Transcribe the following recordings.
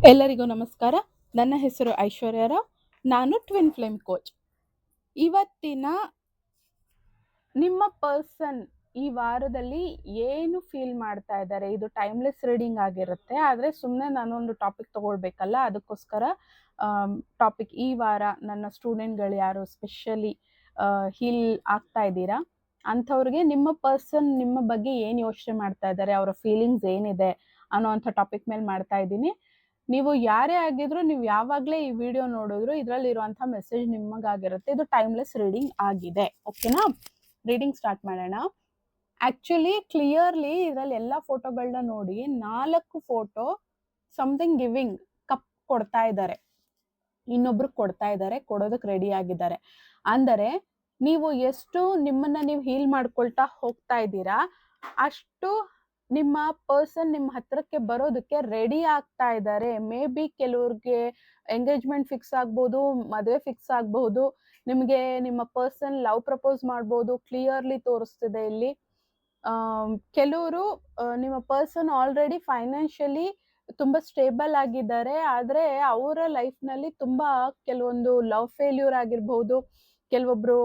ಎಲ್ಲರಿಗೂ ನಮಸ್ಕಾರ. ನನ್ನ ಹೆಸರು ಐಶ್ವರ್ಯ ರಾವ್. ನಾನು ಟ್ವಿನ್ ಫ್ಲೇಮ್ ಕೋಚ್. ಇವತ್ತಿನ ನಿಮ್ಮ ಪರ್ಸನ್ ಈ ವಾರದಲ್ಲಿ ಏನು ಫೀಲ್ ಮಾಡ್ತಾ ಇದ್ದಾರೆ, ಇದು ಟೈಮ್ಲೆಸ್ ರೀಡಿಂಗ್ ಆಗಿರುತ್ತೆ. ಆದರೆ ಸುಮ್ಮನೆ ನಾನೊಂದು ಟಾಪಿಕ್ ತಗೊಳ್ಬೇಕಲ್ಲ, ಅದಕ್ಕೋಸ್ಕರ ಟಾಪಿಕ್ ಈ ವಾರ ನನ್ನ ಸ್ಟೂಡೆಂಟ್ಗಳು ಯಾರು ಸ್ಪೆಷಲಿ ಹೀಲ್ ಆಗ್ತಾ ಇದ್ದೀರಾ ಅಂಥವ್ರಿಗೆ ನಿಮ್ಮ ಪರ್ಸನ್ ನಿಮ್ಮ ಬಗ್ಗೆ ಏನು ಯೋಚನೆ ಮಾಡ್ತಾ ಇದ್ದಾರೆ, ಅವರ ಫೀಲಿಂಗ್ಸ್ ಏನಿದೆ ಅನ್ನೋ ಅಂಥ ಟಾಪಿಕ್ ಮೇಲೆ ಮಾಡ್ತಾ ಇದ್ದೀನಿ. ನೀವು ಯಾರೇ ಆಗಿದ್ರು, ನೀವು ಯಾವಾಗಲೇ ಈ ವಿಡಿಯೋ ನೋಡಿದ್ರು ಇದರಲ್ಲಿರುವಂಥ ಮೆಸೇಜ್ ನಿಮಗಾಗಿರುತ್ತೆ. ಇದು ಟೈಮ್ಲೆಸ್ ರೀಡಿಂಗ್ ಆಗಿದೆ. ಓಕೆನಾ? ರೀಡಿಂಗ್ ಸ್ಟಾರ್ಟ್ ಮಾಡೋಣ. ಆ್ಯಕ್ಚುಲಿ ಕ್ಲಿಯರ್ಲಿ ಇದರಲ್ಲಿ ಎಲ್ಲ ಫೋಟೋಗಳನ್ನ ನೋಡಿ 4 ಫೋಟೋ ಸಮಥಿಂಗ್ ಗಿವಿಂಗ್, ಕಪ್ ಕೊಡ್ತಾ ಇದ್ದಾರೆ, ಇನ್ನೊಬ್ರು ಕೊಡ್ತಾ ಇದ್ದಾರೆ, ಕೊಡೋದಕ್ಕೆ ರೆಡಿ ಆಗಿದ್ದಾರೆ. ಅಂದರೆ ನೀವು ಎಷ್ಟು ನಿಮ್ಮನ್ನ ನೀವು ಹೀಲ್ ಮಾಡ್ಕೊಳ್ತಾ ಹೋಗ್ತಾ ಇದ್ದೀರಾ, ಅಷ್ಟು ನಿಮ್ಮ ಪರ್ಸನ್ ನಿಮ್ಮ ಹತ್ರಕ್ಕೆ ಬರೋದಕ್ಕೆ ರೆಡಿ ಆಗ್ತಾ ಇದ್ದಾರೆ. ಮೇ ಬಿ ಕೆಲವ್ರಿಗೆ ಎಂಗೇಜ್ಮೆಂಟ್ ಫಿಕ್ಸ್ ಆಗ್ಬೋದು, ಮದುವೆ ಫಿಕ್ಸ್ ಆಗಬಹುದು, ನಿಮಗೆ ನಿಮ್ಮ ಪರ್ಸನ್ ಲವ್ ಪ್ರಪೋಸ್ ಮಾಡ್ಬೋದು. ಕ್ಲಿಯರ್ಲಿ ತೋರಿಸ್ತಿದೆ ಇಲ್ಲಿ. ಕೆಲವರು ನಿಮ್ಮ ಪರ್ಸನ್ ಆಲ್ರೆಡಿ ಫೈನಾನ್ಷಿಯಲಿ ತುಂಬಾ ಸ್ಟೇಬಲ್ ಆಗಿದ್ದಾರೆ, ಆದರೆ ಅವರ ಲೈಫ್ನಲ್ಲಿ ತುಂಬಾ ಕೆಲವೊಂದು ಲವ್ ಫೇಲ್ಯೂರ್ ಆಗಿರಬಹುದು, ಕೆಲವೊಬ್ರು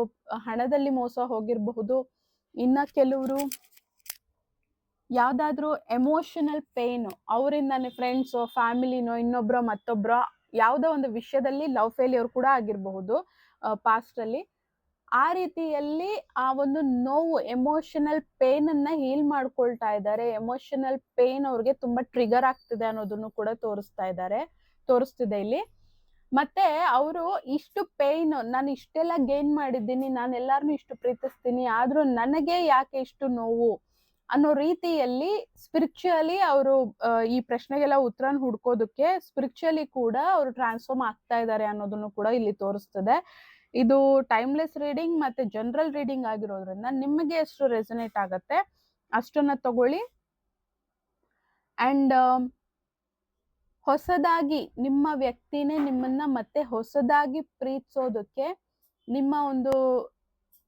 ಹಣದಲ್ಲಿ ಮೋಸ ಹೋಗಿರಬಹುದು, ಇನ್ನ ಕೆಲವರು ಯಾವ್ದಾದ್ರು ಎಮೋಷನಲ್ ಪೇನ್ ಅವರಿಂದಾನೆ, ಫ್ರೆಂಡ್ಸೋ ಫ್ಯಾಮಿಲಿನೋ ಇನ್ನೊಬ್ರೋ ಮತ್ತೊಬ್ರೋ ಯಾವುದೋ ಒಂದು ವಿಷಯದಲ್ಲಿ ಲವ್ ಫೇಲ್ಯೂರ್ ಕೂಡ ಆಗಿರಬಹುದು ಪಾಸ್ಟ್ ಅಲ್ಲಿ. ಆ ರೀತಿಯಲ್ಲಿ ಆ ಒಂದು ನೋವು, ಎಮೋಷನಲ್ ಪೇನ್ ಅನ್ನ ಹೀಲ್ ಮಾಡ್ಕೊಳ್ತಾ ಇದ್ದಾರೆ. ಎಮೋಷನಲ್ ಪೇನ್ ಅವ್ರಿಗೆ ತುಂಬಾ ಟ್ರಿಗರ್ ಆಗ್ತಿದೆ ಅನ್ನೋದನ್ನು ಕೂಡ ತೋರಿಸ್ತಿದೆ ಇಲ್ಲಿ. ಮತ್ತೆ ಅವರು ಇಷ್ಟು ಪೇನ್, ನಾನು ಇಷ್ಟೆಲ್ಲ ಗೇನ್ ಮಾಡಿದ್ದೀನಿ, ನಾನು ಎಲ್ಲಾರನ್ನೂ ಇಷ್ಟು ಪ್ರೀತಿಸ್ತೀನಿ, ಆದ್ರೂ ನನಗೆ ಯಾಕೆ ಇಷ್ಟು ನೋವು ಅನ್ನೋ ರೀತಿಯಲ್ಲಿ ಸ್ಪಿರಿಚುಯಲಿ ಅವರು ಈ ಪ್ರಶ್ನೆಗೆಲ್ಲ ಉತ್ತರನ ಹುಡ್ಕೋದಕ್ಕೆ ಸ್ಪಿರಿಚುಯಲಿ ಕೂಡ ಅವರು ಟ್ರಾನ್ಸ್ಫಾರ್ಮ್ ಆಗ್ತಾ ಇದ್ದಾರೆ ಅನ್ನೋದನ್ನು ಕೂಡ ಇಲ್ಲಿ ತೋರಿಸ್ತದೆ. ಇದು ಟೈಮ್ಲೆಸ್ ರೀಡಿಂಗ್ ಮತ್ತೆ ಜನರಲ್ ರೀಡಿಂಗ್ ಆಗಿರೋದ್ರಿಂದ ನಿಮಗೆ ಎಷ್ಟು ರೆಸನೇಟ್ ಆಗತ್ತೆ ಅಷ್ಟನ್ನ ತಗೊಳ್ಳಿ. ಅಂಡ್ ಹೊಸದಾಗಿ ನಿಮ್ಮ ವ್ಯಕ್ತಿನೇ ನಿಮ್ಮನ್ನ ಮತ್ತೆ ಹೊಸದಾಗಿ ಪ್ರೀತಿಸೋದಕ್ಕೆ ನಿಮ್ಮ ಒಂದು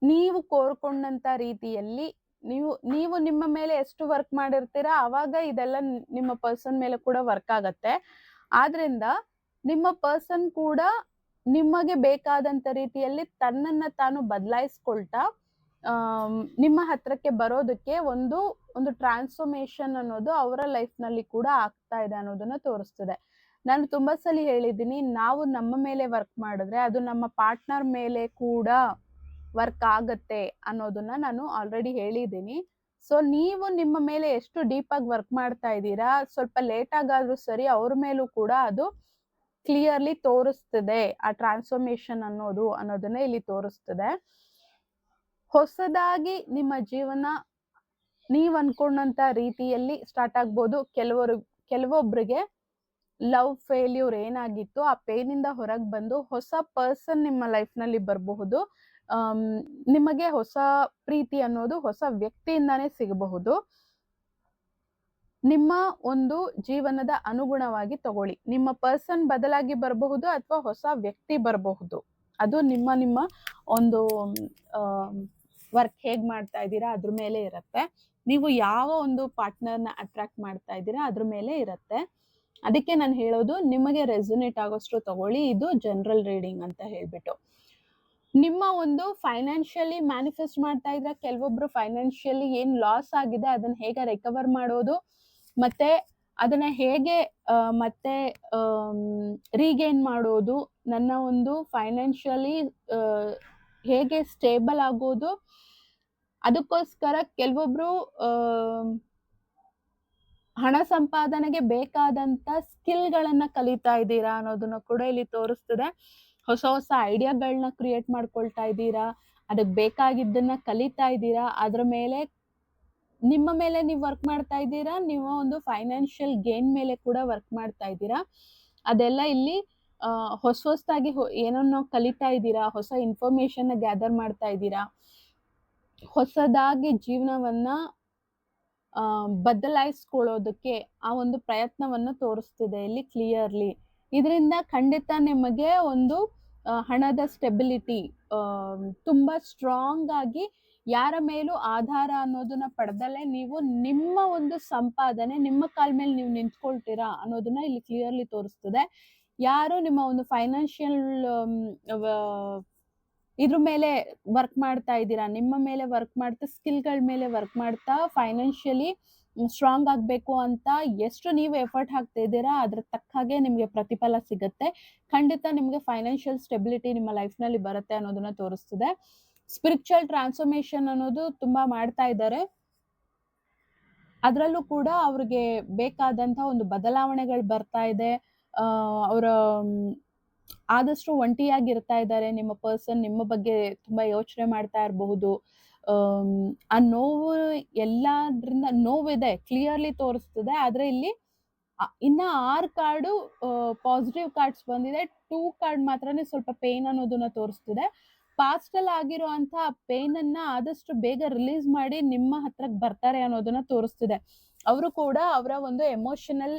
ನೀವು ಕೋರ್ಕೊಂಡಂತ ರೀತಿಯಲ್ಲಿ ನೀವು ನಿಮ್ಮ ಮೇಲೆ ಎಷ್ಟು ವರ್ಕ್ ಮಾಡಿರ್ತೀರಾ ಅವಾಗ ಇದೆಲ್ಲ ನಿಮ್ಮ ಪರ್ಸನ್ ಮೇಲೆ ಕೂಡ ವರ್ಕ್ ಆಗತ್ತೆ. ಆದ್ರಿಂದ ನಿಮ್ಮ ಪರ್ಸನ್ ಕೂಡ ನಿಮಗೆ ಬೇಕಾದಂತ ರೀತಿಯಲ್ಲಿ ತನ್ನನ್ನ ತಾನು ಬದಲಾಯಿಸ್ಕೊಳ್ತಾ ನಿಮ್ಮ ಹತ್ರಕ್ಕೆ ಬರೋದಕ್ಕೆ ಒಂದು ಟ್ರಾನ್ಸ್ಫಾರ್ಮೇಶನ್ ಅನ್ನೋದು ಅವರ ಲೈಫ್ ನಲ್ಲಿ ಕೂಡ ಆಗ್ತಾ ಇದೆ ಅನ್ನೋದನ್ನ ತೋರಿಸ್ತಿದೆ. ನಾನು ತುಂಬಾ ಸಲ ಹೇಳಿದ್ದೀನಿ, ನಾವು ನಮ್ಮ ಮೇಲೆ ವರ್ಕ್ ಮಾಡಿದ್ರೆ ಅದು ನಮ್ಮ ಪಾರ್ಟ್ನರ್ ಮೇಲೆ ಕೂಡ ವರ್ಕ್ ಆಗತ್ತೆ ಅನ್ನೋದನ್ನ ನಾನು ಆಲ್ರೆಡಿ ಹೇಳಿದ್ದೀನಿ. ಸೊ ನೀವು ನಿಮ್ಮ ಮೇಲೆ ಎಷ್ಟು ಡೀಪ್ ಆಗಿ ವರ್ಕ್ ಮಾಡ್ತಾ ಇದ್ದೀರಾ, ಸ್ವಲ್ಪ ಲೇಟ್ ಆಗಾದ್ರೂ ಸರಿ ಅವ್ರ ಮೇಲೂ ಕೂಡ ಅದು ಕ್ಲಿಯರ್ಲಿ ತೋರಿಸ್ತಿದೆ. ಆ ಟ್ರಾನ್ಸ್ಫಾರ್ಮೇಶನ್ ಅನ್ನೋದನ್ನ ಇಲ್ಲಿ ತೋರಿಸ್ತಿದೆ. ಹೊಸದಾಗಿ ನಿಮ್ಮ ಜೀವನ ನೀವ್ ಅನ್ಕೊಂಡಂತ ರೀತಿಯಲ್ಲಿ ಸ್ಟಾರ್ಟ್ ಆಗ್ಬೋದು. ಕೆಲವೊಬ್ರಿಗೆ ಲವ್ ಫೇಲ್ಯೂರ್ ಏನಾಗಿತ್ತು ಆ ಪೇನಿಂದ ಹೊರಗೆ ಬಂದು ಹೊಸ ಪರ್ಸನ್ ನಿಮ್ಮ ಲೈಫ್ ನಲ್ಲಿ ಬರಬಹುದು. ನಿಮಗೆ ಹೊಸ ಪ್ರೀತಿ ಅನ್ನೋದು ಹೊಸ ವ್ಯಕ್ತಿಯಿಂದಾನೇ ಸಿಗಬಹುದು. ನಿಮ್ಮ ಒಂದು ಜೀವನದ ಅನುಗುಣವಾಗಿ ತಗೊಳ್ಳಿ. ನಿಮ್ಮ ಪರ್ಸನ್ ಬದಲಾಗಿ ಬರಬಹುದು ಅಥವಾ ಹೊಸ ವ್ಯಕ್ತಿ ಬರಬಹುದು. ಅದು ನಿಮ್ಮ ಒಂದು ವರ್ಕ್ ಹೇಗ್ ಮಾಡ್ತಾ ಇದ್ದೀರಾ ಅದ್ರ ಮೇಲೆ ಇರತ್ತೆ. ನೀವು ಯಾವ ಒಂದು ಪಾರ್ಟ್ನರ್ನ ಅಟ್ರಾಕ್ಟ್ ಮಾಡ್ತಾ ಇದ್ದೀರಾ ಅದ್ರ ಮೇಲೆ ಇರತ್ತೆ. ಅದಕ್ಕೆ ನಾನು ಹೇಳೋದು, ನಿಮಗೆ ರೆಸೊನೇಟ್ ಆಗೋಷ್ಟು ತಗೊಳ್ಳಿ. ಇದು ಜನರಲ್ ರೀಡಿಂಗ್ ಅಂತ ಹೇಳ್ಬಿಟ್ಟು. ನಿಮ್ಮ ಒಂದು ಫೈನಾನ್ಷಿಯಲಿ ಮ್ಯಾನಿಫೆಸ್ಟ್ ಮಾಡ್ತಾ ಇದ್ರೆ ಕೆಲವೊಬ್ರು ಫೈನಾನ್ಷಿಯಲಿ ಏನ್ ಲಾಸ್ ಆಗಿದೆ ಅದನ್ನ ಹೇಗೆ ರಿಕವರ್ ಮಾಡೋದು, ಮತ್ತೆ ಅದನ್ನ ಹೇಗೆ ಮತ್ತೆ ರೀಗೇನ್ ಮಾಡೋದು, ನನ್ನ ಒಂದು ಫೈನಾನ್ಷಿಯಲಿ ಹೇಗೆ ಸ್ಟೇಬಲ್ ಆಗೋದು, ಅದಕ್ಕೋಸ್ಕರ ಕೆಲವೊಬ್ರು ಹಣ ಸಂಪಾದನೆಗೆ ಬೇಕಾದಂತ ಸ್ಕಿಲ್ಗಳನ್ನ ಕಲಿತಾ ಇದ್ದೀರಾ ಅನ್ನೋದನ್ನ ಕೂಡ ಇಲ್ಲಿ ತೋರಿಸ್ತಿದೆ. ಹೊಸ ಹೊಸ ಐಡಿಯಾಗಳನ್ನ ಕ್ರಿಯೇಟ್ ಮಾಡ್ಕೊಳ್ತಾ ಇದ್ದೀರಾ, ಅದಕ್ಕೆ ಬೇಕಾಗಿದ್ದನ್ನ ಕಲಿತಾ ಇದ್ದೀರಾ, ಅದ್ರ ಮೇಲೆ ನಿಮ್ಮ ಮೇಲೆ ನೀವು ವರ್ಕ್ ಮಾಡ್ತಾ ಇದ್ದೀರಾ, ನಿಮ್ಮ ಒಂದು ಫೈನಾನ್ಷಿಯಲ್ ಗೇನ್ ಮೇಲೆ ಕೂಡ ವರ್ಕ್ ಮಾಡ್ತಾ ಇದ್ದೀರಾ. ಅದೆಲ್ಲ ಇಲ್ಲಿ ಹೊಸದಾಗಿ ಏನನ್ನೋ ಕಲಿತಾ ಇದ್ದೀರಾ, ಹೊಸ ಇನ್ಫಾರ್ಮೇಶನ್ ಗ್ಯಾದರ್ ಮಾಡ್ತಾ ಇದ್ದೀರಾ, ಹೊಸದಾಗಿ ಜೀವನವನ್ನ ಬದಲಾಯಿಸ್ಕೊಳ್ಳೋದಕ್ಕೆ ಆ ಒಂದು ಪ್ರಯತ್ನವನ್ನು ತೋರಿಸ್ತಿದೆ ಇಲ್ಲಿ ಕ್ಲಿಯರ್ಲಿ. ಇದರಿಂದ ಖಂಡಿತ ನಿಮಗೆ ಒಂದು ಹಣದ ಸ್ಟೆಬಿಲಿಟಿ ತುಂಬಾ ಸ್ಟ್ರಾಂಗ್ ಆಗಿ ಯಾರ ಮೇಲೂ ಆಧಾರ ಅನ್ನೋದನ್ನ ಪಡೆದಲ್ಲೇ ನೀವು ನಿಮ್ಮ ಒಂದು ಸಂಪಾದನೆ ನಿಮ್ಮ ಕಾಲ ಮೇಲೆ ನೀವು ನಿಂತ್ಕೊಳ್ತೀರಾ ಅನ್ನೋದನ್ನ ಇಲ್ಲಿ ಕ್ಲಿಯರ್ಲಿ ತೋರಿಸ್ತದೆ. ಯಾರು ನಿಮ್ಮ ಒಂದು ಫೈನಾನ್ಷಿಯಲ್ ಇದ್ರ ಮೇಲೆ ವರ್ಕ್ ಮಾಡ್ತಾ ಇದ್ದೀರಾ, ನಿಮ್ಮ ಮೇಲೆ ವರ್ಕ್ ಮಾಡ್ತಾ ಸ್ಕಿಲ್ಗಳ ಮೇಲೆ ವರ್ಕ್ ಮಾಡ್ತಾ ಫೈನಾನ್ಷಿಯಲಿ ಸ್ಟ್ರಾಂಗ್ ಆಗಬೇಕು ಅಂತ ಎಷ್ಟು ನೀವು ಎಫರ್ಟ್ ಹಾಕ್ತಾ ಇದ್ದೀರಾ ಅದ್ರ ತಕ್ಕ ಹಾಗೆ ನಿಮಗೆ ಪ್ರತಿಫಲ ಸಿಗುತ್ತೆ. ಖಂಡಿತ ನಿಮಗೆ ಫೈನಾನ್ಷಿಯಲ್ ಸ್ಟೆಬಿಲಿಟಿ ನಿಮ್ಮ ಲೈಫ್ನಲ್ಲಿ ಬರುತ್ತೆ ಅನ್ನೋದನ್ನ ತೋರಿಸ್ತದೆ. ಸ್ಪಿರಿಚುವಲ್ ಟ್ರಾನ್ಸ್ಫಾರ್ಮೇಶನ್ ಅನ್ನೋದು ತುಂಬಾ ಮಾಡ್ತಾ ಇದ್ದಾರೆ. ಅದರಲ್ಲೂ ಕೂಡ ಅವ್ರಿಗೆ ಬೇಕಾದಂತ ಒಂದು ಬದಲಾವಣೆಗಳು ಬರ್ತಾ ಇದೆ. ಅವರ ಆದಷ್ಟು ಒಂಟಿಯಾಗಿರ್ತಾ ಇದ್ದಾರೆ. ನಿಮ್ಮ ಪರ್ಸನ್ ನಿಮ್ಮ ಬಗ್ಗೆ ತುಂಬಾ ಯೋಚನೆ ಮಾಡ್ತಾ ಇರಬಹುದು. ಆ ನೋವು ಎಲ್ಲದ್ರಿಂದ ನೋವಿದೆ ಕ್ಲಿಯರ್ಲಿ ತೋರಿಸ್ತದೆ. ಆದ್ರೆ ಇಲ್ಲಿ ಇನ್ನ 6 ಕಾರ್ಡು ಪಾಸಿಟಿವ್ ಕಾರ್ಡ್ಸ್ ಬಂದಿದೆ. 2 ಕಾರ್ಡ್ ಮಾತ್ರನೇ ಸ್ವಲ್ಪ ಪೇನ್ ಅನ್ನೋದನ್ನ ತೋರಿಸ್ತಿದೆ. ಪಾಸ್ಟ್ ಅಲ್ಲಿ ಆಗಿರುವಂತ ಪೇನ್ ಅನ್ನ ಆದಷ್ಟು ಬೇಗ ರಿಲೀಸ್ ಮಾಡಿ ನಿಮ್ಮ ಹತ್ರಕ್ಕೆ ಬರ್ತಾರೆ ಅನ್ನೋದನ್ನ ತೋರಿಸ್ತಿದೆ. ಅವರು ಕೂಡ ಅವರ ಒಂದು ಎಮೋಷನಲ್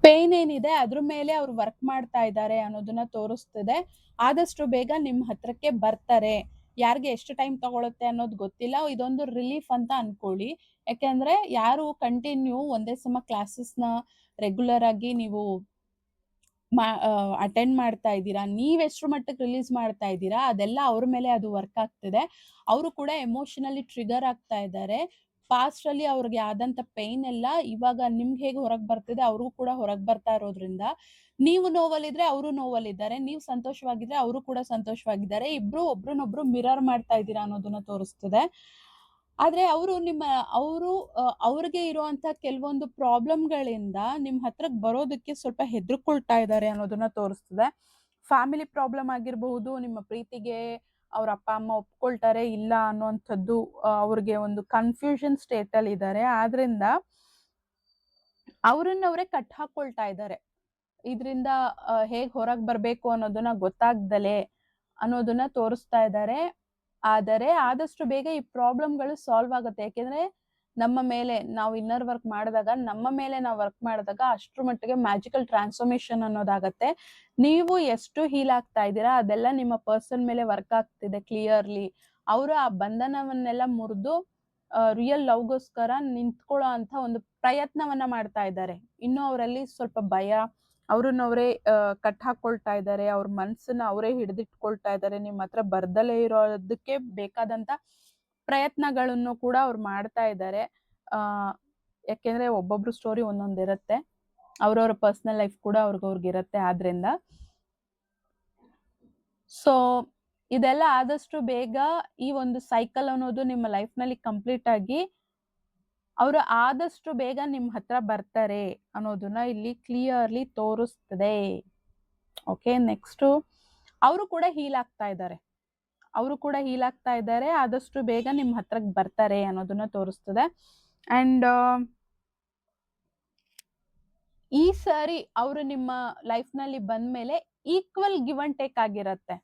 ಪೇನ್ ಏನಿದೆ ಅದ್ರ ಮೇಲೆ ಅವ್ರು ವರ್ಕ್ ಮಾಡ್ತಾ ಇದ್ದಾರೆ ಅನ್ನೋದನ್ನ ತೋರಿಸ್ತಿದೆ. ಆದಷ್ಟು ಬೇಗ ನಿಮ್ ಹತ್ರಕ್ಕೆ ಬರ್ತಾರೆ. ಯಾರಿಗೆ ಎಷ್ಟು ಟೈಮ್ ತಗೊಳುತ್ತೆ ಅನ್ನೋದು ಗೊತ್ತಿಲ್ಲ. ಇದೊಂದು ರಿಲೀಫ್ ಅಂತ ಅನ್ಕೊಳ್ಳಿ. ಯಾಕೆಂದ್ರೆ ಯಾರು ಕಂಟಿನ್ಯೂ ಒಂದೇ ಸಮ ಕ್ಲಾಸಸ್ನ ರೆಗ್ಯುಲರ್ ಆಗಿ ನೀವು ಅಟೆಂಡ್ ಮಾಡ್ತಾ ಇದ್ದೀರಾ, ನೀವೆಷ್ಟು ಮಟ್ಟಕ್ಕೆ ರಿಲೀಸ್ ಮಾಡ್ತಾ ಇದ್ದೀರಾ ಅದೆಲ್ಲ ಅವ್ರ ಮೇಲೆ ಅದು ವರ್ಕ್ ಆಗ್ತಿದೆ. ಅವರು ಕೂಡ ಎಮೋಷನಲಿ ಟ್ರಿಗರ್ ಆಗ್ತಾ ಇದ್ದಾರೆ. ಪಾಸ್ಟ್ ಅಲ್ಲಿ ಅವ್ರಿಗೆ ಆದಂತ ಪೈನ್ ಎಲ್ಲ ಇವಾಗ ನಿಮ್ಗೆ ಹೇಗೆ ಹೊರಗೆ ಬರ್ತಿದೆ ಅವ್ರಿಗೂ ಕೂಡ ಹೊರಗೆ ಬರ್ತಾ ಇರೋದ್ರಿಂದ ನೀವು ನೋವಲ್ಲಿದ್ರೆ ಅವರು ನೋವಲ್ಲಿದ್ದಾರೆ, ನೀವು ಸಂತೋಷವಾಗಿದ್ರೆ ಅವರು ಕೂಡ ಸಂತೋಷವಾಗಿದ್ದಾರೆ. ಇಬ್ರು ಒಬ್ರನ್ನೊಬ್ರು ಮಿರರ್ ಮಾಡ್ತಾ ಇದ್ದೀರಾ ಅನ್ನೋದನ್ನ ತೋರಿಸ್ತದೆ. ಆದ್ರೆ ಅವ್ರಿಗೆ ಇರುವಂತ ಕೆಲವೊಂದು ಪ್ರಾಬ್ಲಮ್ಗಳಿಂದ ನಿಮ್ ಹತ್ರಕ್ಕೆ ಬರೋದಕ್ಕೆ ಸ್ವಲ್ಪ ಹೆದರ್ಕೊಳ್ತಾ ಇದ್ದಾರೆ ಅನ್ನೋದನ್ನ ತೋರಿಸ್ತದೆ. ಫ್ಯಾಮಿಲಿ ಪ್ರಾಬ್ಲಮ್ ಆಗಿರಬಹುದು, ನಿಮ್ಮ ಪ್ರೀತಿಗೆ ಅವ್ರ ಅಪ್ಪ ಅಮ್ಮ ಒಪ್ಕೊಳ್ತಾರೆ ಇಲ್ಲ ಅನ್ನುವಂಥದ್ದು ಅವ್ರಿಗೆ ಒಂದು ಕನ್ಫ್ಯೂಷನ್ ಸ್ಟೇಟ್ ಅಲ್ಲಿ ಇದ್ದಾರೆ. ಆದ್ರಿಂದ ಅವ್ರನ್ನವರೇ ಕಟ್ ಹಾಕೊಳ್ತಾ ಇದ್ದಾರೆ. ಇದರಿಂದ ಹೇಗ್ ಹೊರಗೆ ಬರ್ಬೇಕು ಅನ್ನೋದನ್ನ ಗೊತ್ತಾಗ್ದಲೆ ಅನ್ನೋದನ್ನ ತೋರಿಸ್ತಾ ಇದ್ದಾರೆ. ಆದರೆ ಆದಷ್ಟು ಬೇಗ ಈ ಪ್ರಾಬ್ಲಮ್ಗಳು ಸಾಲ್ವ್ ಆಗುತ್ತೆ. ಯಾಕೆಂದ್ರೆ ನಮ್ಮ ಮೇಲೆ ನಾವು ಇನ್ನರ್ ವರ್ಕ್ ಮಾಡಿದಾಗ ನಾವು ವರ್ಕ್ ಮಾಡಿದಾಗ ಅಷ್ಟ್ರ ಮಟ್ಟಿಗೆ ಮ್ಯಾಜಿಕಲ್ ಟ್ರಾನ್ಸ್ಫಾರ್ಮೇಶನ್ ಅನ್ನೋದಾಗತ್ತೆ. ನೀವು ಎಷ್ಟು ಹೀಲ್ ಆಗ್ತಾ ಇದ್ದೀರಾ ಅದೆಲ್ಲ ನಿಮ್ಮ ಪರ್ಸನ್ ಮೇಲೆ ವರ್ಕ್ ಆಗ್ತಿದೆ ಕ್ಲಿಯರ್ಲಿ. ಅವರು ಆ ಬಂಧನವನ್ನೆಲ್ಲ ಮುರಿದು ರಿಯಲ್ ಲವ್ಗೋಸ್ಕರ ನಿಂತ್ಕೊಳ್ಳೋ ಅಂತ ಒಂದು ಪ್ರಯತ್ನವನ್ನ ಮಾಡ್ತಾ ಇದ್ದಾರೆ. ಇನ್ನು ಅವರಲ್ಲಿ ಸ್ವಲ್ಪ ಭಯ, ಅವ್ರನ್ನವರೇ ಕಟ್ ಹಾಕೊಳ್ತಾ ಇದ್ದಾರೆ, ಅವ್ರ ಮನ್ಸನ್ನ ಅವರೇ ಹಿಡಿದಿಟ್ಕೊಳ್ತಾ ಇದ್ದಾರೆ. ನಿಮ್ಮ ಹತ್ರ ಬರ್ದಲೇ ಇರೋದಕ್ಕೆ ಬೇಕಾದಂತ ಪ್ರಯತ್ನಗಳನ್ನು ಕೂಡ ಅವ್ರು ಮಾಡ್ತಾ ಇದ್ದಾರೆ. ಯಾಕೆಂದ್ರೆ ಒಬ್ಬೊಬ್ರು ಸ್ಟೋರಿ ಒಂದೊಂದಿರುತ್ತೆ, ಅವ್ರವ್ರ ಪರ್ಸನಲ್ ಲೈಫ್ ಕೂಡ ಅವ್ರಿಗಿರುತ್ತೆ. ಆದ್ರಿಂದ ಸೊ ಇದೆಲ್ಲ ಆದಷ್ಟು ಬೇಗ ಈ ಒಂದು ಸೈಕಲ್ ಅನ್ನೋದು ನಿಮ್ಮ ಲೈಫ್ ನಲ್ಲಿ ಕಂಪ್ಲೀಟ್ ಆಗಿ ಅವರು ಆದಷ್ಟು ಬೇಗ ನಿಮ್ ಹತ್ರ ಬರ್ತಾರೆ ಅನ್ನೋದನ್ನ ಇಲ್ಲಿ ಕ್ಲಿಯರ್ಲಿ ತೋರಿಸ್ತದೆ. ಓಕೆ, ನೆಕ್ಸ್ಟ್ ಅವರು ಕೂಡ ಹೀಲ್ ಆಗ್ತಾ ಇದ್ದಾರೆ. ಆದಷ್ಟು ಬೇಗ ನಿಮ್ ಹತ್ರಕ್ಕೆ ಬರ್ತಾರೆ ಅನ್ನೋದನ್ನ ತೋರಿಸ್ತದೆ. ಅಂಡ್ ಈ ಸಾರಿ ಅವರು ನಿಮ್ಮ ಲೈಫ್ ನಲ್ಲಿ ಬಂದ್ಮೇಲೆ ಈಕ್ವಲ್ ಗಿವ್ ಅಂಡ್ ಟೇಕ್ ಆಗಿರತ್ತೆ.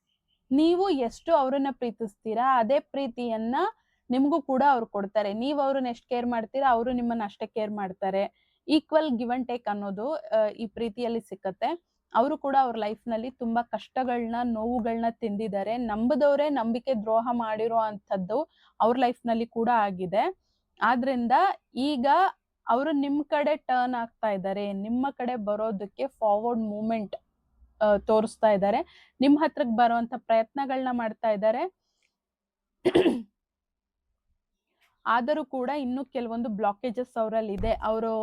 ನೀವು ಎಷ್ಟು ಅವ್ರನ್ನ ಪ್ರೀತಿಸ್ತೀರಾ ಅದೇ ಪ್ರೀತಿಯನ್ನ ನಿಮ್ಗೂ ಕೂಡ ಅವ್ರು ಕೊಡ್ತಾರೆ. ನೀವು ಅವ್ರನ್ನ ಎಷ್ಟು ಕೇರ್ ಮಾಡ್ತೀರಾ ಅವರು ನಿಮ್ಮನ್ನ ಅಷ್ಟೇ ಕೇರ್ ಮಾಡ್ತಾರೆ. ಈಕ್ವಲ್ ಗಿವ್ ಅಂಡ್ ಟೇಕ್ ಅನ್ನೋದು ಈ ಪ್ರೀತಿಯಲ್ಲಿ ಸಿಕ್ಕತ್ತೆ. ಅವರು ಕೂಡ ಅವ್ರ ಲೈಫ್ ನಲ್ಲಿ ತುಂಬಾ ಕಷ್ಟಗಳನ್ನ ನೋವುಗಳನ್ನ ತಿಂದಿದ್ದಾರೆ. ನಂಬದವರೇ ನಂಬಿಕೆ ದ್ರೋಹ ಮಾಡಿರೋ ಅಂತದ್ದು ಅವ್ರ ಲೈಫ್ ನಲ್ಲಿ ಕೂಡ ಆಗಿದೆ. ಆದ್ರಿಂದ ಈಗ ಅವರು ನಿಮ್ ಕಡೆ ಟರ್ನ್ ಆಗ್ತಾ ಇದ್ದಾರೆ, ನಿಮ್ಮ ಕಡೆ ಬರೋದಕ್ಕೆ ಫಾರ್ವರ್ಡ್ ಮೂವ್ಮೆಂಟ್ ತೋರಿಸ್ತಾ ಇದ್ದಾರೆ, ನಿಮ್ ಹತ್ರಕ್ಕೆ ಬರುವಂತ ಪ್ರಯತ್ನಗಳನ್ನ ಮಾಡ್ತಾ ಇದ್ದಾರೆ. ಆದರೂ ಕೂಡ ಇನ್ನು ಕೆಲವೊಂದು ಬ್ಲಾಕೇಜಸ್ ಅವರಲ್ಲಿ ಇದೆ. ಅವರು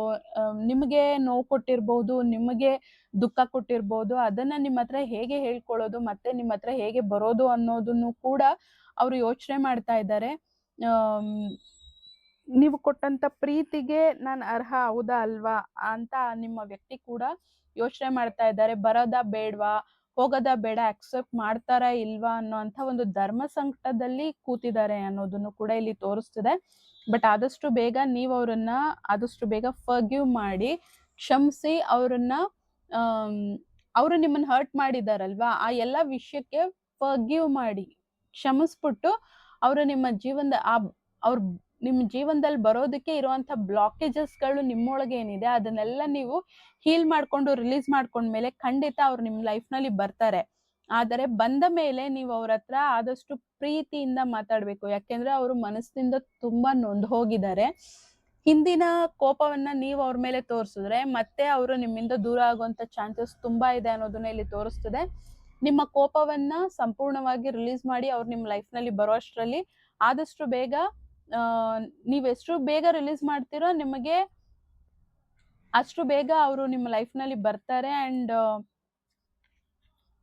ನಿಮಗೆ ನೋವು ಕೊಟ್ಟಿರ್ಬಹುದು, ನಿಮಗೆ ದುಃಖ ಕೊಟ್ಟಿರ್ಬಹುದು. ಅದನ್ನ ನಿಮ್ಮ ಹತ್ರ ಹೇಗೆ ಹೇಳ್ಕೊಳ್ಳೋದು ಮತ್ತೆ ನಿಮ್ಮ ಹತ್ರ ಹೇಗೆ ಬರೋದು ಅನ್ನೋದನ್ನು ಕೂಡ ಅವರು ಯೋಚನೆ ಮಾಡ್ತಾ ಇದ್ದಾರೆ. ನೀವು ಕೊಟ್ಟಂತ ಪ್ರೀತಿಗೆ ನಾನು ಅರ್ಹ ಹೌದಾ ಅಲ್ವಾ ಅಂತ ನಿಮ್ಮ ವ್ಯಕ್ತಿ ಕೂಡ ಯೋಚನೆ ಮಾಡ್ತಾ ಇದ್ದಾರೆ. ಬರೋದಾ ಬೇಡವಾ, ಹೋಗೋದಾ ಬೇಡ, ಅಕ್ಸೆಪ್ಟ್ ಮಾಡ್ತಾರಾ ಇಲ್ವಾ ಅನ್ನೋಂಥ ಒಂದು ಧರ್ಮ ಸಂಕಟದಲ್ಲಿ ಕೂತಿದ್ದಾರೆ ಅನ್ನೋದನ್ನು ಕೂಡ ಇಲ್ಲಿ ತೋರಿಸ್ತಿದೆ. ಬಟ್ ಆದಷ್ಟು ಬೇಗ ನೀವು ಅವ್ರನ್ನ ಆದಷ್ಟು ಬೇಗ ಫರ್ಗಿವ್ ಮಾಡಿ, ಕ್ಷಮಿಸಿ ಅವ್ರನ್ನ ಅವರು ನಿಮ್ಮನ್ನ ಹರ್ಟ್ ಮಾಡಿದಾರಲ್ವಾ ಆ ಎಲ್ಲ ವಿಷಯಕ್ಕೆ ಫರ್ಗಿವ್ ಮಾಡಿ ಕ್ಷಮಿಸ್ಬಿಟ್ಟು ಅವರು ನಿಮ್ಮ ಜೀವನದಲ್ಲಿ ಬರೋದಕ್ಕೆ ಇರುವಂತ ಬ್ಲಾಕೇಜಸ್ಗಳು ನಿಮ್ಮೊಳಗೆ ಏನಿದೆ ಅದನ್ನೆಲ್ಲ ನೀವು ಹೀಲ್ ಮಾಡ್ಕೊಂಡು ರಿಲೀಸ್ ಮಾಡ್ಕೊಂಡ್ಮೇಲೆ ಖಂಡಿತ ಅವ್ರು ನಿಮ್ ಲೈಫ್ ನಲ್ಲಿ ಬರ್ತಾರೆ. ಆದರೆ ಬಂದ ಮೇಲೆ ನೀವು ಅವ್ರ ಹತ್ರ ಆದಷ್ಟು ಪ್ರೀತಿಯಿಂದ ಮಾತಾಡ್ಬೇಕು. ಯಾಕೆಂದ್ರೆ ಅವರು ಮನಸ್ಸಿನಿಂದ ತುಂಬಾ ನೊಂದು ಹೋಗಿದ್ದಾರೆ. ಹಿಂದಿನ ಕೋಪವನ್ನ ನೀವು ಅವ್ರ ಮೇಲೆ ತೋರಿಸಿದ್ರೆ ಮತ್ತೆ ಅವರು ನಿಮ್ಮಿಂದ ದೂರ ಆಗುವಂತ ಚಾನ್ಸಸ್ ತುಂಬಾ ಇದೆ ಅನ್ನೋದನ್ನ ಇಲ್ಲಿ ತೋರಿಸ್ತದೆ. ನಿಮ್ಮ ಕೋಪವನ್ನ ಸಂಪೂರ್ಣವಾಗಿ ರಿಲೀಸ್ ಮಾಡಿ ಅವ್ರು ನಿಮ್ಮ ಲೈಫ್ ನಲ್ಲಿ ಬರೋ ಅಷ್ಟರಲ್ಲಿ ಆದಷ್ಟು ಬೇಗ ನೀವೆಷ್ಟು ಬೇಗ ರಿಲೀಸ್ ಮಾಡ್ತೀರೋ ನಿಮಗೆ ಅಷ್ಟು ಬೇಗ ಅವರು ನಿಮ್ಮ ಲೈಫ್ ನಲ್ಲಿ ಬರ್ತಾರೆ. ಅಂಡ್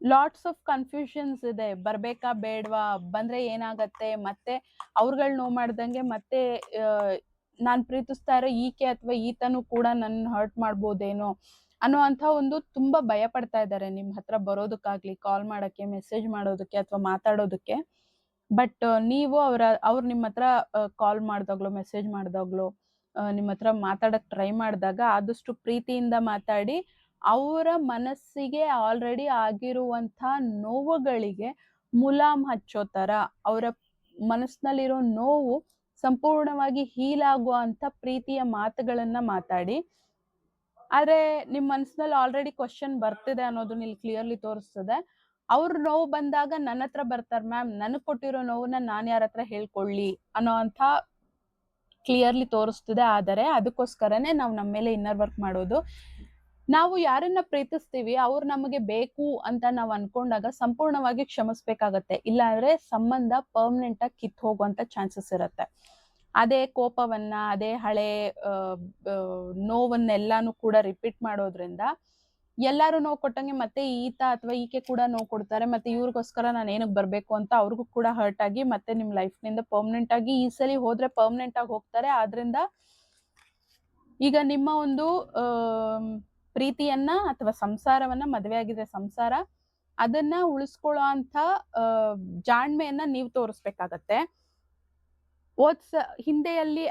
ಲಾಟ್ಸ್ ಆಫ್ ಕನ್ಫ್ಯೂಷನ್ಸ್ ಇದೆ, ಬರ್ಬೇಕಾ ಬೇಡವಾ, ಬಂದ್ರೆ ಏನಾಗತ್ತೆ, ಮತ್ತೆ ಅವ್ರುಗಳ್ ನೋವು ಮಾಡ್ದಂಗೆ ಮತ್ತೆ ನಾನ್ ಪ್ರೀತಿಸ್ತಾ ಇರೋ ಈಕೆ ಅಥವಾ ಈತನು ಕೂಡ ನನ್ನ ಹರ್ಟ್ ಮಾಡ್ಬೋದೇನೋ ಅನ್ನೋ ಅಂತ ಒಂದು ತುಂಬಾ ಭಯ ಪಡ್ತಾ ಇದ್ದಾರೆ ನಿಮ್ ಹತ್ರ ಬರೋದಕ್ಕಾಗ್ಲಿ, ಕಾಲ್ ಮಾಡಕ್ಕೆ, ಮೆಸೇಜ್ ಮಾಡೋದಕ್ಕೆ ಅಥವಾ ಮಾತಾಡೋದಕ್ಕೆ. ಬಟ್ ನೀವು ಅವ್ರು ನಿಮ್ಮ ಹತ್ರ ಕಾಲ್ ಮಾಡ್ದಾಗ್ಲೋ ಮೆಸೇಜ್ ಮಾಡ್ದಾಗ್ಲೋ ನಿಮ್ಮ ಹತ್ರ ಮಾತಾಡಕ್ ಟ್ರೈ ಮಾಡಿದಾಗ ಆದಷ್ಟು ಪ್ರೀತಿಯಿಂದ ಮಾತಾಡಿ ಅವರ ಮನಸ್ಸಿಗೆ ಆಲ್ರೆಡಿ ಆಗಿರುವಂತ ನೋವುಗಳಿಗೆ ಮುಲಾಮ್ ಹಚ್ಚೋ ತರ, ಅವರ ಮನಸ್ಸಿನಲ್ಲಿರೋ ನೋವು ಸಂಪೂರ್ಣವಾಗಿ ಹೀಲ್ ಆಗುವಂತ ಪ್ರೀತಿಯ ಮಾತುಗಳನ್ನ ಮಾತಾಡಿ. ಆದ್ರೆ ನಿಮ್ ಮನಸ್ಸಿನಲ್ಲಿ ಆಲ್ರೆಡಿ ಕ್ವಶನ್ ಬರ್ತಿದೆ ಅನ್ನೋದನ್ನ ಇಲ್ಲಿ ಕ್ಲಿಯರ್ಲಿ ತೋರಿಸ್ತದೆ. ಅವ್ರ ನೋವು ಬಂದಾಗ ನನ್ನ ಹತ್ರ ಬರ್ತಾರೆ ಮ್ಯಾಮ್, ನನಗ್ ಕೊಟ್ಟಿರೋ ನೋವನ್ನ ನಾನ್ ಯಾರ ಹತ್ರ ಹೇಳ್ಕೊಳ್ಳಿ ಅನ್ನೋ ಅಂತ ಕ್ಲಿಯರ್ಲಿ ತೋರಿಸ್ತಿದೆ. ಆದರೆ ಅದಕ್ಕೋಸ್ಕರನೇ ನಾವು ನಮ್ಮ ಮೇಲೆ ಇನ್ನರ್ ವರ್ಕ್ ಮಾಡೋದು. ನಾವು ಯಾರನ್ನ ಪ್ರೀತಿಸ್ತೀವಿ ಅವ್ರು ನಮಗೆ ಬೇಕು ಅಂತ ನಾವು ಅನ್ಕೊಂಡಾಗ ಸಂಪೂರ್ಣವಾಗಿ ಕ್ಷಮಿಸ್ಬೇಕಾಗತ್ತೆ. ಇಲ್ಲಾಂದ್ರೆ ಸಂಬಂಧ ಪರ್ಮನೆಂಟ್ ಆಗಿ ಕಿತ್ ಹೋಗುವಂತ ಚಾನ್ಸಸ್ ಇರತ್ತೆ. ಅದೇ ಕೋಪವನ್ನ, ಅದೇ ಹಳೆ ನೋವನ್ನೆಲ್ಲಾನು ಕೂಡ ರಿಪೀಟ್ ಮಾಡೋದ್ರಿಂದ ಎಲ್ಲಾರು ನೋವು ಕೊಟ್ಟಂಗೆ ಮತ್ತೆ ಈತ ಅಥವಾ ಈಕೆ ಕೂಡ ನೋವು ಕೊಡ್ತಾರೆ. ಮತ್ತೆ ಇವ್ರಿಗೋಸ್ಕರ ನಾನು ಏನಕ್ಕೆ ಬರ್ಬೇಕು ಅಂತ ಅವ್ರಿಗೂ ಕೂಡ ಹರ್ಟ್ ಆಗಿ ಮತ್ತೆ ನಿಮ್ ಲೈಫ್ ನಿಂದ ಪರ್ಮನೆಂಟ್ ಆಗಿ, ಈ ಸಲ ಹೋದ್ರೆ ಪರ್ಮನೆಂಟ್ ಆಗಿ ಹೋಗ್ತಾರೆ. ಆದ್ರಿಂದ ಈಗ ನಿಮ್ಮ ಒಂದು ಪ್ರೀತಿಯನ್ನ ಅಥವಾ ಸಂಸಾರವನ್ನ, ಮದುವೆ ಆಗಿದ್ರೆ ಸಂಸಾರ, ಅದನ್ನ ಉಳಿಸ್ಕೊಳ್ಳೋ ಅಂತ ಜಾಣ್ಮೆಯನ್ನ ನೀವು ತೋರಿಸ್ಬೇಕಾಗತ್ತೆ. ಹಿಂದೆಯಲ್ಲಿ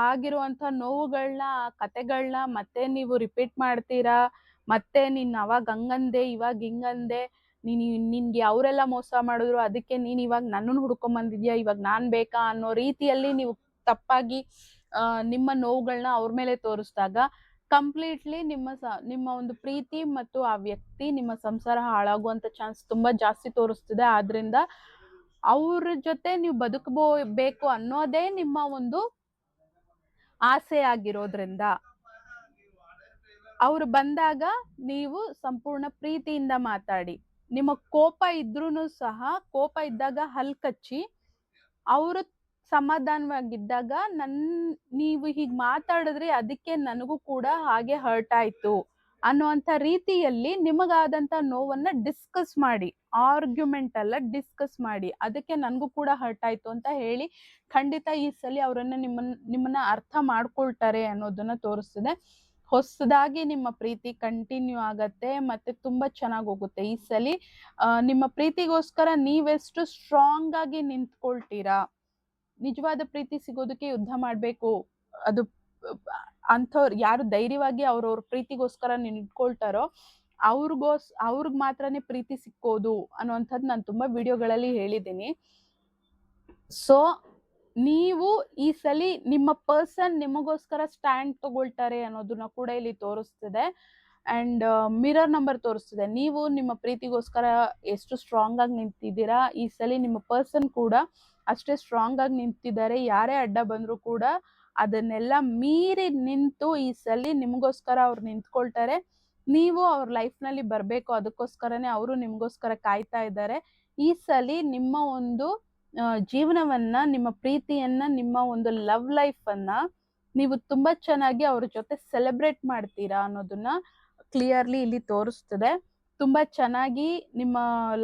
ಆಗಿರುವಂತ ನೋವುಗಳನ್ನ, ಕತೆಗಳನ್ನ ಮತ್ತೆ ನೀವು ರಿಪೀಟ್ ಮಾಡ್ತೀರಾ. ಮತ್ತೆ ನೀನ್ ಅವಾಗ ಹಂಗಂದೆ, ಇವಾಗ ಹಿಂಗಂದೆ, ನಿನ್ಗೆ ಅವರೆಲ್ಲ ಮೋಸ ಮಾಡಿದ್ರು, ಅದಕ್ಕೆ ನೀನ್ ಇವಾಗ ನನ್ನನ್ನು ಹುಡ್ಕೊಂಡ್ ಬಂದಿದ್ಯಾ, ಇವಾಗ ನಾನ್ ಬೇಕಾ ಅನ್ನೋ ರೀತಿಯಲ್ಲಿ ನೀವು ತಪ್ಪಾಗಿ ನಿಮ್ಮ ನೋವುಗಳನ್ನ ಅವ್ರ ಮೇಲೆ ತೋರಿಸಿದಾಗ ಕಂಪ್ಲೀಟ್ಲಿ ನಿಮ್ಮ ಒಂದು ಪ್ರೀತಿ ಮತ್ತು ಆ ವ್ಯಕ್ತಿ, ನಿಮ್ಮ ಸಂಸಾರ ಹಾಳಾಗುವಂತ ಚಾನ್ಸ್ ತುಂಬಾ ಜಾಸ್ತಿ ತೋರಿಸ್ತಿದೆ. ಆದ್ರಿಂದ ಅವ್ರ ಜೊತೆ ನೀವು ಬದುಕಬೇಕು ಅನ್ನೋದೇ ನಿಮ್ಮ ಒಂದು ಆಸೆ ಆಗಿರೋದ್ರಿಂದ ಅವ್ರು ಬಂದಾಗ ನೀವು ಸಂಪೂರ್ಣ ಪ್ರೀತಿಯಿಂದ ಮಾತಾಡಿ. ನಿಮ್ಮ ಕೋಪ ಇದ್ರೂನು ಸಹ, ಕೋಪ ಇದ್ದಾಗ ಹಲ್ಕಚ್ಚಿ ಅವರು ಸಮಾಧಾನವಾಗಿದ್ದಾಗ ನೀವು ಹೀಗ್ ಮಾತಾಡಿದ್ರೆ ಅದಕ್ಕೆ ನನಗೂ ಕೂಡ ಹಾಗೆ ಹರ್ಟ್ ಆಯ್ತು ಅನ್ನುವಂಥ ರೀತಿಯಲ್ಲಿ ನಿಮಗಾದಂತ ನೋವನ್ನ ಡಿಸ್ಕಸ್ ಮಾಡಿ, ಆರ್ಗ್ಯುಮೆಂಟ್ ಅಲ್ಲ ಡಿಸ್ಕಸ್ ಮಾಡಿ, ಅದಕ್ಕೆ ನನಗೂ ಕೂಡ ಹರ್ಟ್ ಆಯ್ತು ಅಂತ ಹೇಳಿ ಖಂಡಿತ ಈ ಸಲ ಅವರನ್ನ ನಿಮ್ಮನ್ನ ಅರ್ಥ ಮಾಡ್ಕೊಳ್ತಾರೆ ಅನ್ನೋದನ್ನ ತೋರಿಸ್ತದೆ. ಹೊಸದಾಗಿ ನಿಮ್ಮ ಪ್ರೀತಿ ಕಂಟಿನ್ಯೂ ಆಗತ್ತೆ ಮತ್ತೆ ತುಂಬಾ ಚೆನ್ನಾಗಿ ಹೋಗುತ್ತೆ. ಈ ಸಲ ನಿಮ್ಮ ಪ್ರೀತಿಗೋಸ್ಕರ ನೀವೆಷ್ಟು ಸ್ಟ್ರಾಂಗ್ ಆಗಿ ನಿಂತ್ಕೊಳ್ತೀರಾ. ನಿಜವಾದ ಪ್ರೀತಿ ಸಿಗೋದಕ್ಕೆ ಯುದ್ಧ ಮಾಡ್ಬೇಕು. ಅದು ಅಂಥವ್ರು ಯಾರು ಧೈರ್ಯವಾಗಿ ಅವ್ರವ್ರ ಪ್ರೀತಿಗೋಸ್ಕರ ನಿಂತ್ಕೊಳ್ತಾರೋ ಅವ್ರಿಗ್ ಮಾತ್ರನೇ ಪ್ರೀತಿ ಸಿಕ್ಕೋದು ಅನ್ನುವಂಥದ್ದು ನಾನು ತುಂಬಾ ವಿಡಿಯೋಗಳಲ್ಲಿ ಹೇಳಿದ್ದೀನಿ. ಸೊ ನೀವು ಈ ಸಲ ನಿಮ್ಮ ಪರ್ಸನ್ ನಿಮಗೋಸ್ಕರ ಸ್ಟ್ಯಾಂಡ್ ತಗೊಳ್ತಾರೆ ಅನ್ನೋದನ್ನ ಕೂಡ ಇಲ್ಲಿ ತೋರಿಸ್ತಿದೆ. ಅಂಡ್ ಮಿರರ್ ನಂಬರ್ ತೋರಿಸ್ತಿದೆ. ನೀವು ನಿಮ್ಮ ಪ್ರೀತಿಗೋಸ್ಕರ ಎಷ್ಟು ಸ್ಟ್ರಾಂಗ್ ಆಗಿ ನಿಂತಿದ್ದೀರಾ, ಈ ಸಲ ನಿಮ್ಮ ಪರ್ಸನ್ ಕೂಡ ಅಷ್ಟೇ ಸ್ಟ್ರಾಂಗ್ ಆಗಿ ನಿಂತಿದ್ದಾರೆ. ಯಾರೇ ಅಡ್ಡ ಬಂದ್ರು ಕೂಡ ಅದನ್ನೆಲ್ಲ ಮೀರಿ ನಿಂತು ಈ ಸಲ ನಿಮಗೋಸ್ಕರ ಅವ್ರು ನಿಂತ್ಕೊಳ್ತಾರೆ. ನೀವು ಅವ್ರ ಲೈಫ್ ನಲ್ಲಿ ಬರ್ಬೇಕು, ಅದಕ್ಕೋಸ್ಕರನೇ ಅವರು ನಿಮ್ಗೋಸ್ಕರ ಕಾಯ್ತಾ ಇದ್ದಾರೆ. ಈ ಸಲ ನಿಮ್ಮ ಒಂದು ಜೀವನವನ್ನ, ನಿಮ್ಮ ಪ್ರೀತಿಯನ್ನ, ನಿಮ್ಮ ಒಂದು ಲವ್ ಲೈಫ್ ಅನ್ನ ನೀವು ತುಂಬಾ ಚೆನ್ನಾಗಿ ಅವ್ರ ಜೊತೆ ಸೆಲೆಬ್ರೇಟ್ ಮಾಡ್ತೀರಾ ಅನ್ನೋದನ್ನ ಕ್ಲಿಯರ್ಲಿ ಇಲ್ಲಿ ತೋರಿಸ್ತದೆ. ತುಂಬಾ ಚೆನ್ನಾಗಿ ನಿಮ್ಮ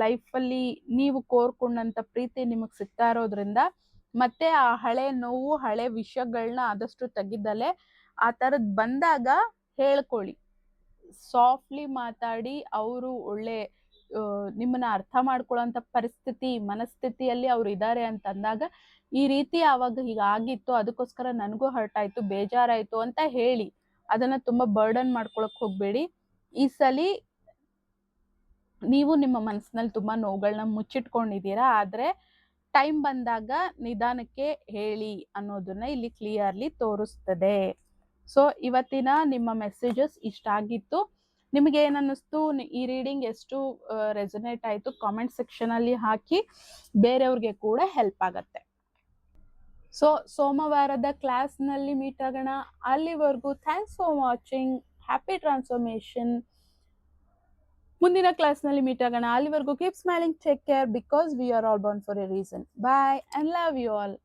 ಲೈಫಲ್ಲಿ ನೀವು ಕೋರ್ಕೊಂಡಂತ ಪ್ರೀತಿ ನಿಮಗ್ ಸಿಗ್ತಾ ಇರೋದ್ರಿಂದ ಮತ್ತೆ ಆ ಹಳೆ ನೋವು, ಹಳೆ ವಿಷಯಗಳನ್ನ ಆದಷ್ಟು ತೆಗಿದಲೆ ಆ ತರದ್ ಬಂದಾಗ ಹೇಳ್ಕೊಳ್ಳಿ, ಸಾಫ್ಟ್ಲಿ ಮಾತಾಡಿ. ಅವರು ಒಳ್ಳೆ ನಿಮ್ಮನ್ನ ಅರ್ಥ ಮಾಡ್ಕೊಳ್ಳೋಂಥ ಮನಸ್ಥಿತಿಯಲ್ಲಿ ಅವ್ರು ಇದ್ದಾರೆ ಅಂತ ಅಂದಾಗ ಈ ರೀತಿ ಆವಾಗ ಹೀಗಾಗಿತ್ತು, ಅದಕ್ಕೋಸ್ಕರ ನನಗೂ ಹರ್ಟ್ ಆಯ್ತು, ಬೇಜಾರಾಯ್ತು ಅಂತ ಹೇಳಿ. ಅದನ್ನ ತುಂಬಾ ಬರ್ಡನ್ ಮಾಡ್ಕೊಳಕ್ ಹೋಗ್ಬೇಡಿ. ಈ ಸಲ ನೀವು ನಿಮ್ಮ ಮನಸ್ಸಿನಲ್ಲಿ ತುಂಬಾ ನೋವುಗಳನ್ನ ಮುಚ್ಚಿಟ್ಕೊಂಡಿದ್ದೀರಾ. ಆದ್ರೆ ಟೈಮ್ ಬಂದಾಗ ನಿಧಾನಕ್ಕೆ ಹೇಳಿ ಅನ್ನೋದನ್ನ ಇಲ್ಲಿ ಕ್ಲಿಯರ್ಲಿ ತೋರಿಸ್ತದೆ. ಸೊ ಇವತ್ತಿನ ನಿಮ್ಮ ಮೆಸೇಜಸ್ ಇಷ್ಟ ಆಗಿತ್ತು. ನಿಮಗೆ ಏನನ್ನಿಸ್ತು, ಈ ರೀಡಿಂಗ್ ಎಷ್ಟು ರೆಸೊನೇಟ್ ಆಯಿತು ಕಾಮೆಂಟ್ ಸೆಕ್ಷನಲ್ಲಿ ಹಾಕಿ, ಬೇರೆಯವ್ರಿಗೆ ಕೂಡ ಹೆಲ್ಪ್ ಆಗತ್ತೆ. ಸೊ ಸೋಮವಾರದ ಕ್ಲಾಸ್ನಲ್ಲಿ ಮೀಟ್ ಆಗೋಣ. ಅಲ್ಲಿವರೆಗೂ thanks for watching. Happy transformation. ಮುಂದಿನ ಕ್ಲಾಸ್ನಲ್ಲಿ ಮೀಟ್ ಆಗೋಣ. ಅಲ್ಲಿವರೆಗೂ keep smiling, take care, because we are all born for a reason. Bye and love you all.